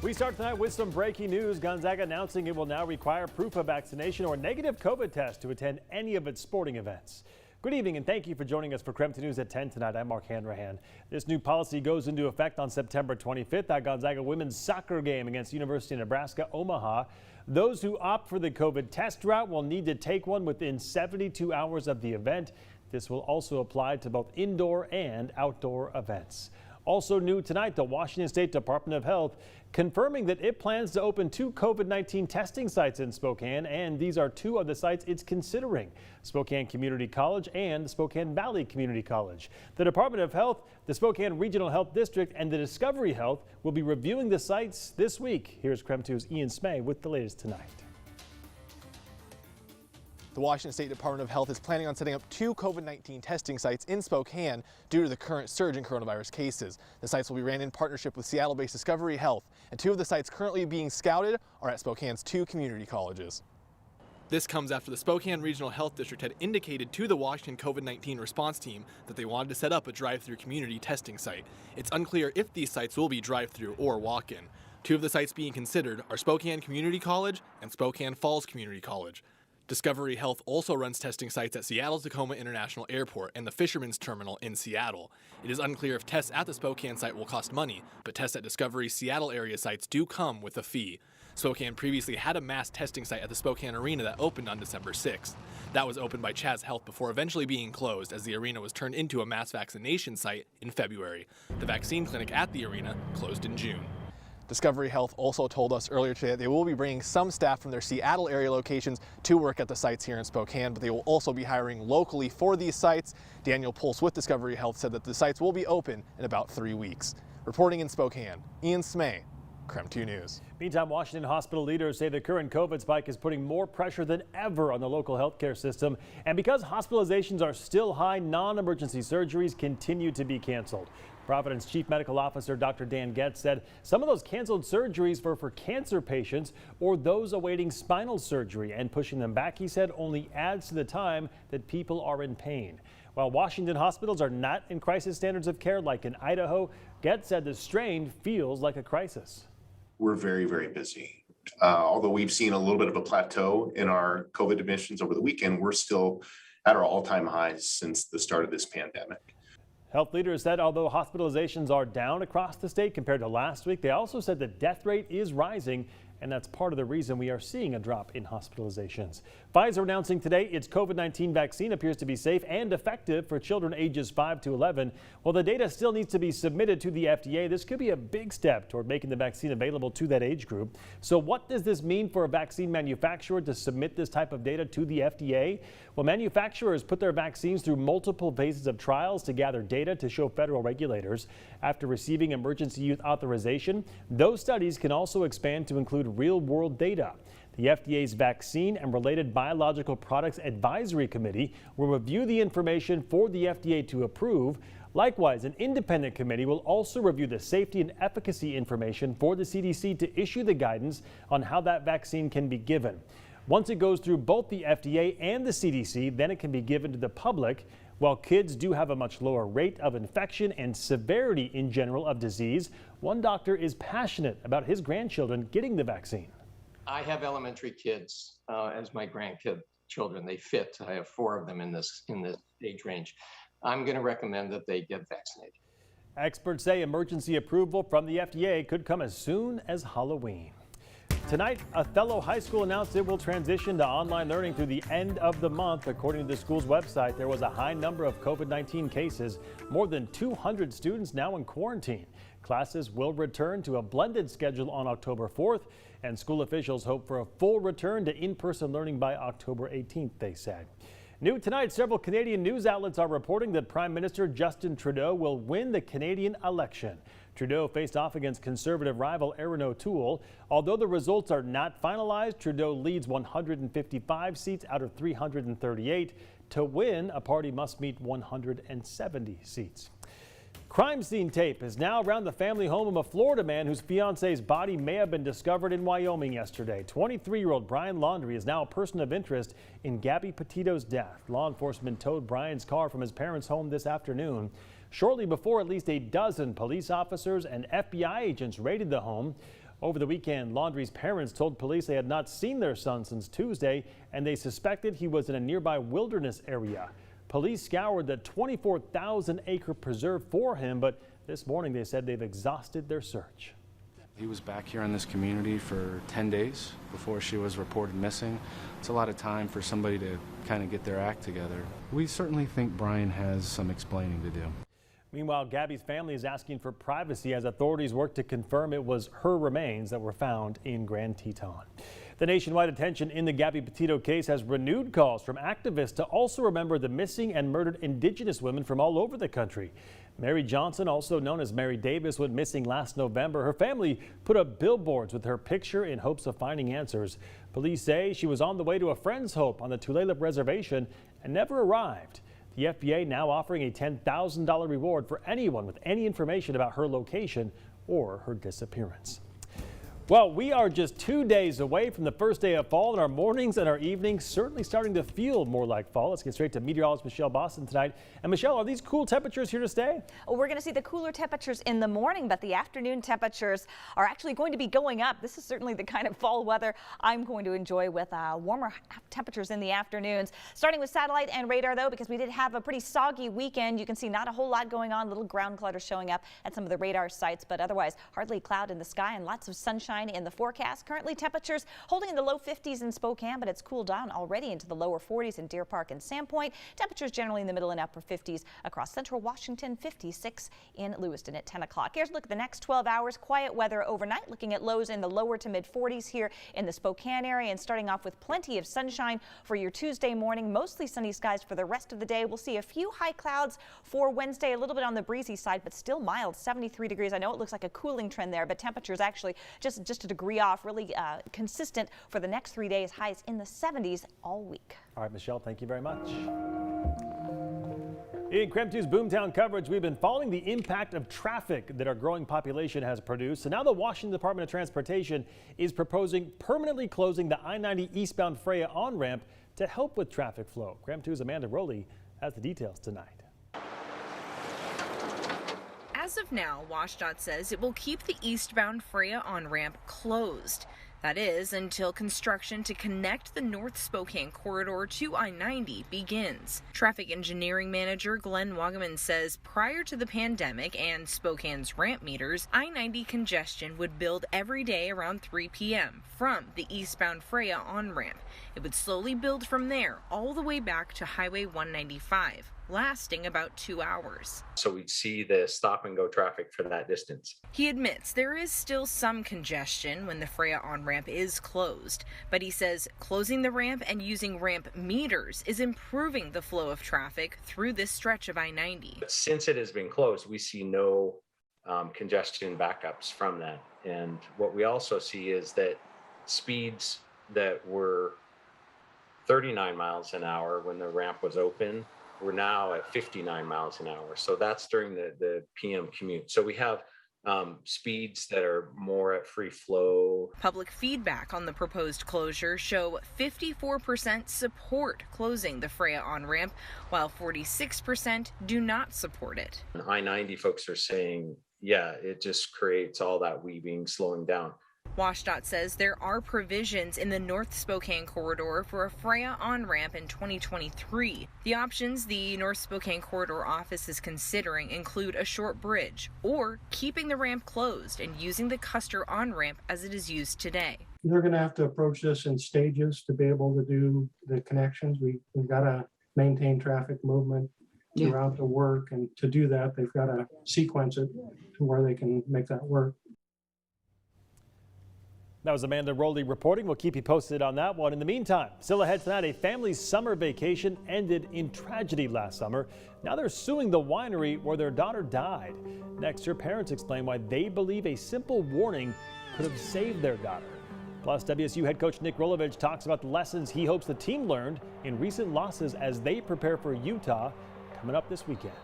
We start tonight with some breaking news. Gonzaga announcing it will now require proof of vaccination or negative COVID test to attend any of its sporting events. Good evening and thank you for joining us for Krempton News at 10 tonight. I'm Mark Hanrahan. This new policy goes into effect on September 25th at Gonzaga women's soccer game against University of Nebraska Omaha. Those who opt for the COVID test route will need to take one within 72 hours of the event. This will also apply to both indoor and outdoor events. Also new tonight, the Washington State Department of Health confirming that it plans to open 2 COVID-19 testing sites in Spokane, and these are 2 of the sites it's considering: Spokane Community College and Spokane Valley Community College. The Department of Health, the Spokane Regional Health District, and the Discovery Health will be reviewing the sites this week. Here's KREM 2's Ian Smay with the latest tonight. The Washington State Department of Health is planning on setting up 2 COVID-19 testing sites in Spokane due to the current surge in coronavirus cases. The sites will be ran in partnership with Seattle-based Discovery Health, and 2 of the sites currently being scouted are at Spokane's 2 community colleges. This comes after the Spokane Regional Health District had indicated to the Washington COVID-19 response team that they wanted to set up a drive-through community testing site. It's unclear if these sites will be drive-through or walk-in. 2 of the sites being considered are Spokane Community College and Spokane Falls Community College. Discovery Health also runs testing sites at Seattle's Tacoma International Airport and the Fisherman's Terminal in Seattle. It is unclear if tests at the Spokane site will cost money, but tests at Discovery's Seattle area sites do come with a fee. Spokane previously had a mass testing site at the Spokane Arena that opened on December 6th. That was opened by Chaz Health before eventually being closed as the arena was turned into a mass vaccination site in February. The vaccine clinic at the arena closed in June. Discovery Health also told us earlier today that they will be bringing some staff from their Seattle area locations to work at the sites here in Spokane, but they will also be hiring locally for these sites. Daniel Pulse with Discovery Health said that the sites will be open in about 3 weeks. Reporting in Spokane, Ian Smay, KREM 2 News. Meantime, Washington hospital leaders say the current COVID spike is putting more pressure than ever on the local healthcare system. And because hospitalizations are still high, non-emergency surgeries continue to be canceled. Providence Chief Medical Officer Dr. Dan Getz said some of those canceled surgeries were for cancer patients or those awaiting spinal surgery, and pushing them back, he said, only adds to the time that people are in pain. While Washington hospitals are not in crisis standards of care like in Idaho, Getz said the strain feels like a crisis. We're very, very busy. Although we've seen a little bit of a plateau in our COVID admissions over the weekend, we're still at our all-time highs since the start of this pandemic. Health leaders said although hospitalizations are down across the state compared to last week, they also said the death rate is rising, and that's part of the reason we are seeing a drop in hospitalizations. Pfizer announcing today its COVID-19 vaccine appears to be safe and effective for children ages 5 to 11. While the data still needs to be submitted to the FDA, this could be a big step toward making the vaccine available to that age group. So what does this mean for a vaccine manufacturer to submit this type of data to the FDA? Well, manufacturers put their vaccines through multiple phases of trials to gather data to show federal regulators. After receiving emergency use authorization, those studies can also expand to include real-world data. The FDA's Vaccine and Related Biological Products Advisory Committee will review the information for the FDA to approve. Likewise, an independent committee will also review the safety and efficacy information for the CDC to issue the guidance on how that vaccine can be given. Once it goes through both the FDA and the CDC, then it can be given to the public. While kids do have a much lower rate of infection and severity in general of disease, one doctor is passionate about his grandchildren getting the vaccine. I have elementary kids as my grandchildren. They fit. I have 4 of them in this age range. I'm going to recommend that they get vaccinated. Experts say emergency approval from the FDA could come as soon as Halloween. Tonight, Othello High School announced it will transition to online learning through the end of the month. According to the school's website, there was a high number of COVID-19 cases, more than 200 students now in quarantine. Classes will return to a blended schedule on October 4th, and school officials hope for a full return to in-person learning by October 18th, they said. New tonight, several Canadian news outlets are reporting that Prime Minister Justin Trudeau will win the Canadian election. Trudeau faced off against Conservative rival Erin O'Toole. Although the results are not finalized, Trudeau leads 155 seats out of 338. To win, a party must meet 170 seats. Crime scene tape is now around the family home of a Florida man whose fiance's body may have been discovered in Wyoming yesterday. 23-year-old Brian Laundrie is now a person of interest in Gabby Petito's death. Law enforcement towed Brian's car from his parents' home this afternoon. Shortly before, at least a dozen police officers and FBI agents raided the home. Over the weekend, Laundrie's parents told police they had not seen their son since Tuesday, and they suspected he was in a nearby wilderness area. Police scoured the 24,000-acre preserve for him, but this morning they said they've exhausted their search. He was back here in this community for 10 days before she was reported missing. It's a lot of time for somebody to kind of get their act together. We certainly think Brian has some explaining to do. Meanwhile, Gabby's family is asking for privacy as authorities work to confirm it was her remains that were found in Grand Teton. The nationwide attention in the Gabby Petito case has renewed calls from activists to also remember the missing and murdered Indigenous women from all over the country. Mary Johnson, also known as Mary Davis, went missing last November. Her family put up billboards with her picture in hopes of finding answers. Police say she was on the way to a friend's home on the Tulalip Reservation and never arrived. The FBA now offering a $10,000 reward for anyone with any information about her location or her disappearance. Well, we are just 2 days away from the first day of fall, and our mornings and our evenings certainly starting to feel more like fall. Let's get straight to meteorologist Michelle Boston tonight. And Michelle, are these cool temperatures here to stay? Well, we're going to see the cooler temperatures in the morning, but the afternoon temperatures are actually going to be going up. This is certainly the kind of fall weather I'm going to enjoy with warmer temperatures in the afternoons. Starting with satellite and radar, though, because we did have a pretty soggy weekend. You can see not a whole lot going on, little ground clutter showing up at some of the radar sites, but otherwise hardly a cloud in the sky and lots of sunshine in the forecast. Currently temperatures holding in the low 50s in Spokane, but it's cooled down already into the lower 40s in Deer Park and Sandpoint. Temperatures generally in the middle and upper 50s across central Washington, 56 in Lewiston at 10 o'clock. Here's a look at the next 12 hours. Quiet weather overnight, looking at lows in the lower to mid 40s here in the Spokane area, and starting off with plenty of sunshine for your Tuesday morning. Mostly sunny skies for the rest of the day. We'll see a few high clouds for Wednesday, a little bit on the breezy side, but still mild, 73 degrees. I know it looks like a cooling trend there, but temperatures actually just a degree off, really consistent for the next 3 days. Highs in the 70s all week. All right, Michelle, thank you very much. In KREM 2's Boomtown coverage, we've been following the impact of traffic that our growing population has produced. So now the Washington Department of Transportation is proposing permanently closing the I90 eastbound Freya on-ramp to help with traffic flow. KREM 2's Amanda Rowley has the details tonight. As of now, WashDOT says it will keep the eastbound Freya on-ramp closed. That is, until construction to connect the North Spokane corridor to I-90 begins. Traffic engineering manager Glenn Wagaman says prior to the pandemic and Spokane's ramp meters, I-90 congestion would build every day around 3 p.m. from the eastbound Freya on-ramp. It would slowly build from there all the way back to Highway 195. Lasting about 2 hours. So we'd see the stop and go traffic for that distance. He admits there is still some congestion when the Freya on-ramp is closed, but he says closing the ramp and using ramp meters is improving the flow of traffic through this stretch of I-90. But since it has been closed, we see no congestion backups from that. And what we also see is that speeds that were 39 miles an hour when the ramp was open, we're now at 59 miles an hour. So that's during the PM commute. So we have speeds that are more at free flow. Public feedback on the proposed closure show 54% support closing the Freya on-ramp, while 46% do not support it. I-90 folks are saying, yeah, it just creates all that weaving, slowing down. WashDOT says there are provisions in the North Spokane corridor for a Freya on-ramp in 2023. The options the North Spokane corridor office is considering include a short bridge or keeping the ramp closed and using the Custer on-ramp as it is used today. They're going to have to approach this in stages to be able to do the connections. We've got to maintain traffic movement throughout the work, and to do that, they've got to sequence it to where they can make that work. That was Amanda Rowley reporting. We'll keep you posted on that one. In the meantime, still ahead tonight, a family's summer vacation ended in tragedy last summer. Now they're suing the winery where their daughter died. Next, her parents explain why they believe a simple warning could have saved their daughter. Plus, WSU head coach Nick Rolovich talks about the lessons he hopes the team learned in recent losses as they prepare for Utah coming up this weekend.